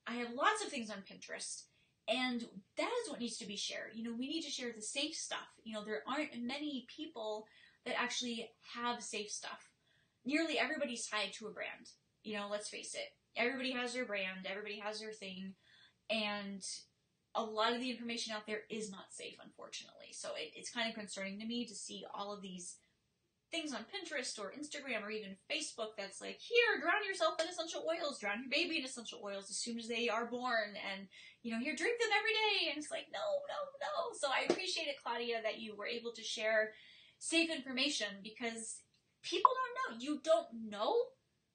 I have lots of things on Pinterest, and that is what needs to be shared. You know, we need to share the safe stuff. You know, there aren't many people that actually have safe stuff. Nearly everybody's tied to a brand. You know, let's face it. Everybody has their brand, everybody has their thing, and a lot of the information out there is not safe, unfortunately. So it's kind of concerning to me to see all of these things on Pinterest or Instagram or even Facebook that's like, here, drown yourself in essential oils, drown your baby in essential oils as soon as they are born, and, you know, here, drink them every day. And it's like, no. So I appreciate it, Claudia, that you were able to share safe information because people don't know. You don't know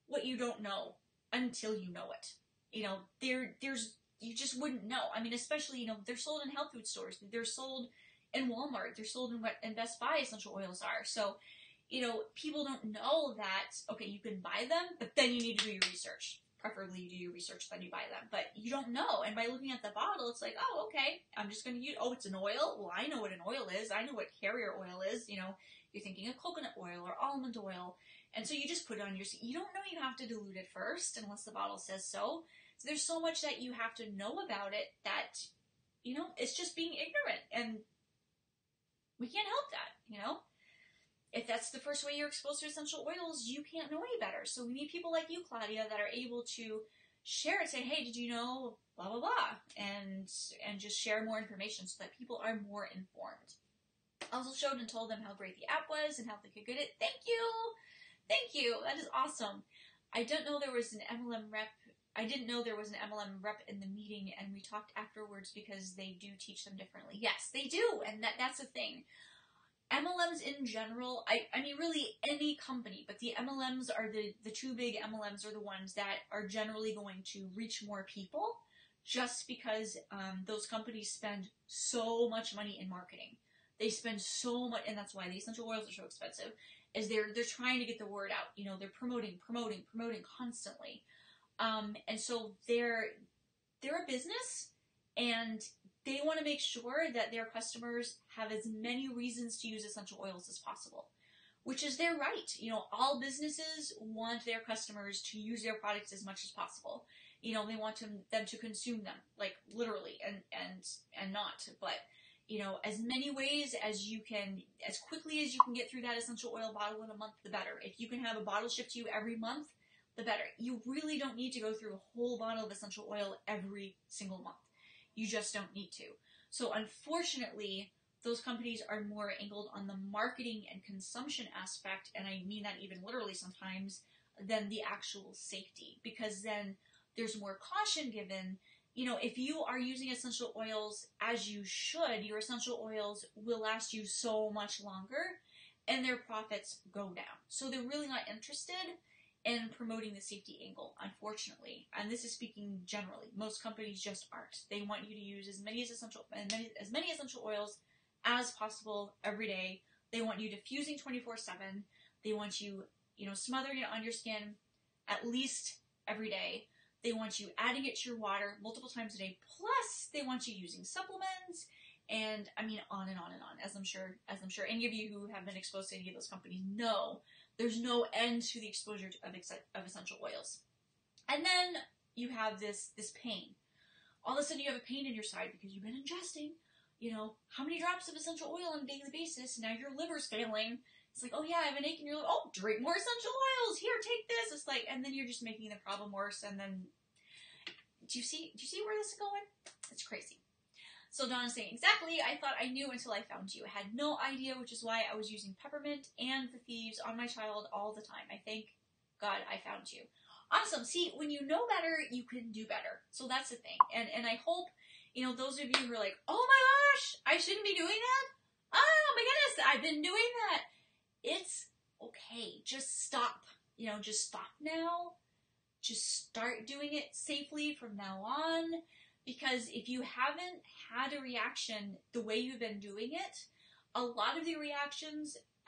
what you don't know until you know it. You know, you just wouldn't know. I mean, especially, you know, they're sold in health food stores. They're sold in Walmart. They're sold in Best Buy, essential oils are. So, you know, people don't know that, okay, you can buy them, but then you need to do your research. Preferably you do your research, then you buy them. But you don't know. And by looking at the bottle, it's like, oh, okay, I'm just going to use, oh, it's an oil? Well, I know what an oil is. I know what carrier oil is. You know, you're thinking of coconut oil or almond oil. And so you just put it on your, you don't know you have to dilute it first unless the bottle says so. So there's so much that you have to know about it that, you know, it's just being ignorant. And we can't help that, you know? If that's the first way you're exposed to essential oils, you can't know any better. So we need people like you, Claudia, that are able to share it, say, hey, did you know, blah, blah, blah, and just share more information so that people are more informed. I also showed and told them how great the app was and how they could get it. Thank you! Thank you! That is awesome. I didn't know there was an MLM rep in the meeting, and we talked afterwards because they do teach them differently. Yes, they do, and that's the thing. MLMs in general, I mean really any company, but the MLMs are the two big MLMs are the ones that are generally going to reach more people just because those companies spend so much money in marketing. They spend so much, and that's why the essential oils are so expensive, is they're trying to get the word out. You know, they're promoting constantly. And so they're a business, and they want to make sure that their customers have as many reasons to use essential oils as possible, which is their right. You know, all businesses want their customers to use their products as much as possible. You know, they want them to consume them, like literally, and not, but you know, as many ways as you can, as quickly as you can get through that essential oil bottle in a month, the better. If you can have a bottle shipped to you every month, the better. You really don't need to go through a whole bottle of essential oil every single month. You just don't need to. So unfortunately, those companies are more angled on the marketing and consumption aspect, and I mean that even literally sometimes, than the actual safety, because then there's more caution given. You know, if you are using essential oils as you should, your essential oils will last you so much longer, and their profits go down. So they're really not interested in promoting the safety angle, unfortunately. And this is speaking generally. Most companies just aren't. They want you to use as many essential oils as possible every day. They want you diffusing 24/7. They want you, you know, smothering it on your skin at least every day. They want you adding it to your water multiple times a day. Plus, they want you using supplements, and I mean on and on and on. As I'm sure any of you who have been exposed to any of those companies know, there's no end to the exposure of essential oils. And then you have this pain. All of a sudden, you have a pain in your side because you've been ingesting, you know, how many drops of essential oil on a daily basis? Now your liver's failing. It's like, oh yeah, I have an ache in your liver. Oh, drink more essential oils. Here, take this. It's like, and then you're just making the problem worse. And then, do you see where this is going? It's crazy. So Donna's saying, exactly, I thought I knew until I found you. I had no idea, which is why I was using peppermint and the thieves on my child all the time. I thank God I found you. Awesome. See, when you know better, you can do better. So that's the thing. And I hope, you know, those of you who are like, oh my gosh, I shouldn't be doing that. Oh my goodness, I've been doing that. It's okay. Just stop. You know, just stop now. Just start doing it safely from now on. Because if you haven't had a reaction the way you've been doing it, a lot of the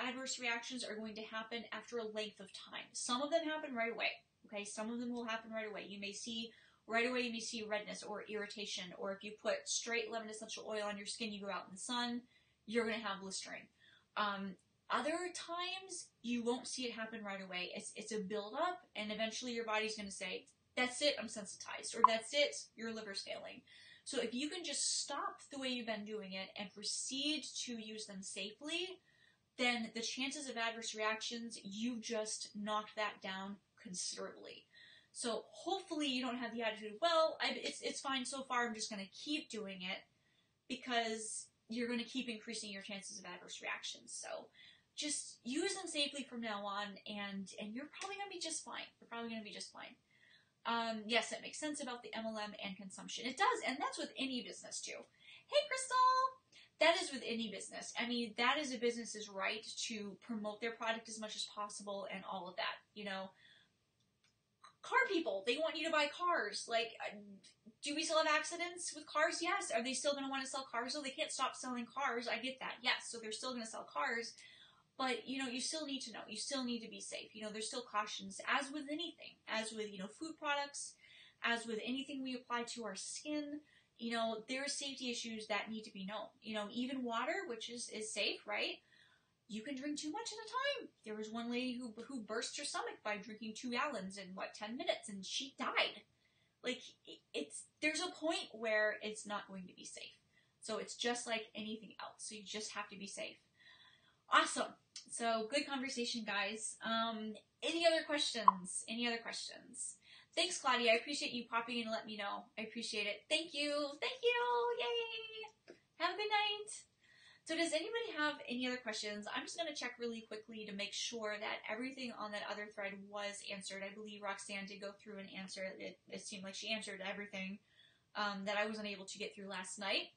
adverse reactions are going to happen after a length of time. Some of them happen right away. Okay, some of them will happen right away. You may see redness or irritation, or if you put straight lemon essential oil on your skin, you go out in the sun, you're going to have blistering. Other times, you won't see it happen right away. It's a build-up, and eventually your body's going to say, that's it, I'm sensitized, or that's it, your liver's failing. So if you can just stop the way you've been doing it and proceed to use them safely, then the chances of adverse reactions, you've just knocked that down considerably. So hopefully you don't have the attitude, well, it's fine so far, I'm just going to keep doing it, because you're going to keep increasing your chances of adverse reactions. So just use them safely from now on, and you're probably going to be just fine. You're probably going to be just fine. Yes, it makes sense about the MLM and consumption. It does, and that's with any business too. Hey, Crystal! That is with any business. I mean, that is a business's right to promote their product as much as possible and all of that, you know. Car people, they want you to buy cars. Like, do we still have accidents with cars? Yes. Are they still going to want to sell cars? So they can't stop selling cars. I get that. Yes. So they're still going to sell cars. But, you know, you still need to know. You still need to be safe. You know, there's still cautions, as with anything. As with, you know, food products, as with anything we apply to our skin. You know, there are safety issues that need to be known. You know, even water, which is safe, right? You can drink too much at a time. There was one lady who burst her stomach by drinking 2 gallons in, 10 minutes, and she died. Like, there's a point where it's not going to be safe. So it's just like anything else. So you just have to be safe. Awesome. So good conversation, guys. Any other questions? Any other questions? Thanks, Claudia. I appreciate you popping in and letting me know. I appreciate it. Thank you. Thank you. Yay. Have a good night. So does anybody have any other questions? I'm just going to check really quickly to make sure that everything on that other thread was answered. I believe Roxanne did go through and answer it. It seemed like she answered everything that I wasn't able to get through last night.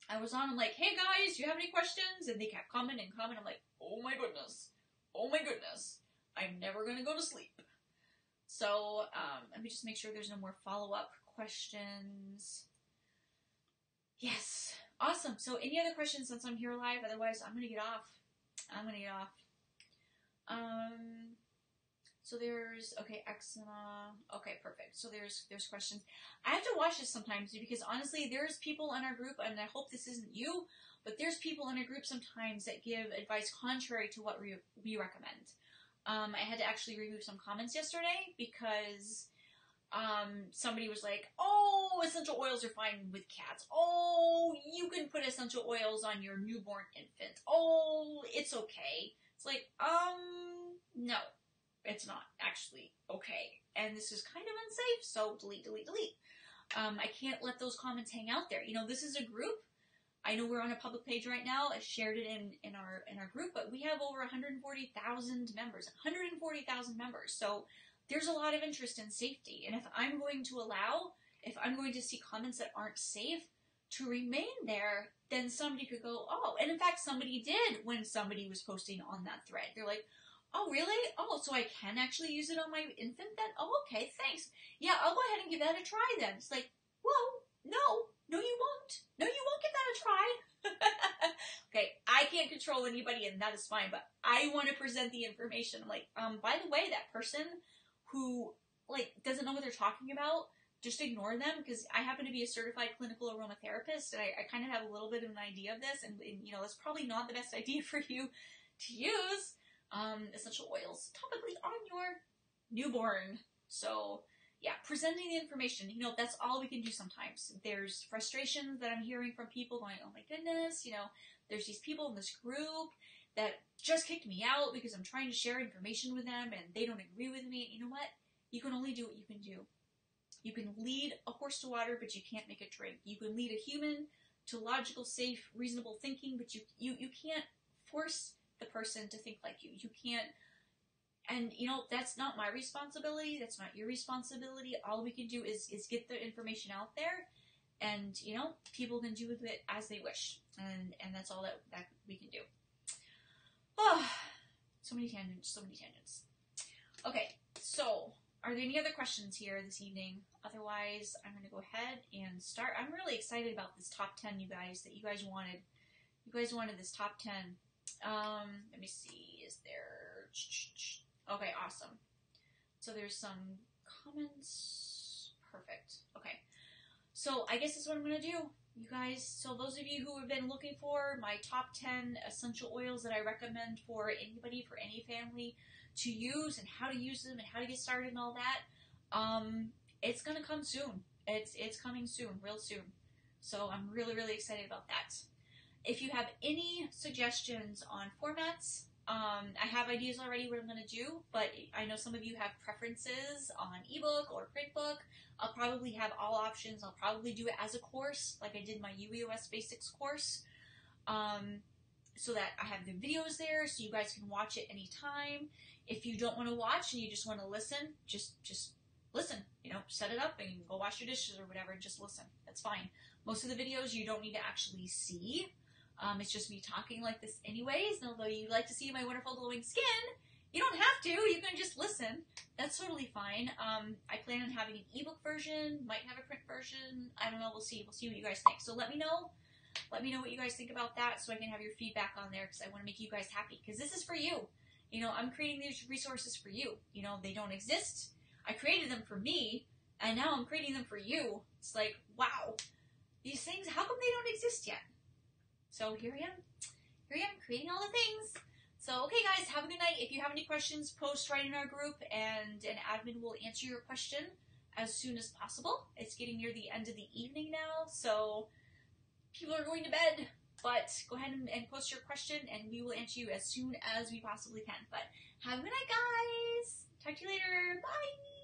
I was on, I'm like, hey guys, do you have any questions? And they kept coming and coming. I'm like, oh my goodness. Oh my goodness. I'm never going to go to sleep. So let me just make sure there's no more follow-up questions. Yes. Awesome. So any other questions since I'm here live? Otherwise, I'm going to get off. So there's, okay, eczema. Okay, perfect. So there's questions. I have to watch this sometimes because honestly, there's people in our group, and I hope this isn't you, but there's people in our group sometimes that give advice contrary to what we recommend. I had to actually remove some comments yesterday because somebody was like, oh, essential oils are fine with cats. Oh, you can put essential oils on your newborn infant. Oh, it's okay. It's like, no, it's not actually okay. And this is kind of unsafe, so delete, delete, delete. I can't let those comments hang out there. You know, this is a group. I know we're on a public page right now. I shared it in our group, but we have over 140,000 members. 140,000 members. So there's a lot of interest in safety. And if I'm going to see comments that aren't safe to remain there, then somebody could go, oh, and in fact, somebody did when somebody was posting on that thread. They're like, oh, really? Oh, so I can actually use it on my infant then? Oh, okay, thanks. Yeah, I'll go ahead and give that a try then. It's like, whoa, no, you won't. No, you won't give that a try. Okay, I can't control anybody, and that is fine, but I want to present the information. I'm like, by the way, that person who, like, doesn't know what they're talking about, just ignore them, because I happen to be a certified clinical aromatherapist, and I kind of have a little bit of an idea of this, and you know, it's probably not the best idea for you to use essential oils topically on your newborn. So, yeah, presenting the information, you know, that's all we can do sometimes. There's frustrations that I'm hearing from people going, oh my goodness, you know, there's these people in this group that just kicked me out because I'm trying to share information with them and they don't agree with me. You know what? You can only do what you can do. You can lead a horse to water, but you can't make it drink. You can lead a human to logical, safe, reasonable thinking, but you can't force the person to think like you. You can't, and you know, that's not my responsibility. That's not your responsibility. All we can do is get the information out there, and you know, people can do with it as they wish, and that's all that we can do. Oh, so many tangents. Okay, so are there any other questions here this evening? Otherwise, I'm going to go ahead and start. I'm really excited about this top 10, you guys, that you guys wanted. You guys wanted this top 10. Let me see. Is there... Okay, awesome. So there's some comments. Perfect. Okay. So I guess this is what I'm going to do. You guys, so those of you who have been looking for my top 10 essential oils that I recommend for anybody, for any family to use, and how to use them, and how to get started and all that, it's going to come soon. It's coming soon, real soon. So I'm really, really excited about that. If you have any suggestions on formats, I have ideas already what I'm going to do, but I know some of you have preferences on ebook or print book. I'll probably have all options. I'll probably do it as a course, like I did my UEOS Basics course, so that I have the videos there so you guys can watch it anytime. If you don't want to watch and you just want to listen, just listen. You know, set it up and go wash your dishes or whatever and just listen. That's fine. Most of the videos you don't need to actually see. It's just me talking like this anyways, and although you like to see my wonderful glowing skin, you don't have to. You can just listen. That's totally fine. I plan on having an ebook version, might have a print version. I don't know. We'll see. We'll see what you guys think. So let me know. Let me know what you guys think about that so I can have your feedback on there, because I want to make you guys happy, because this is for you. You know, I'm creating these resources for you. You know, they don't exist. I created them for me, and now I'm creating them for you. It's like, wow. These things, how come they don't exist yet? So here I am creating all the things. So, okay guys, have a good night. If you have any questions, post right in our group, and an admin will answer your question as soon as possible. It's getting near the end of the evening now, so people are going to bed. But go ahead and post your question, and we will answer you as soon as we possibly can. But have a good night, guys. Talk to you later. Bye.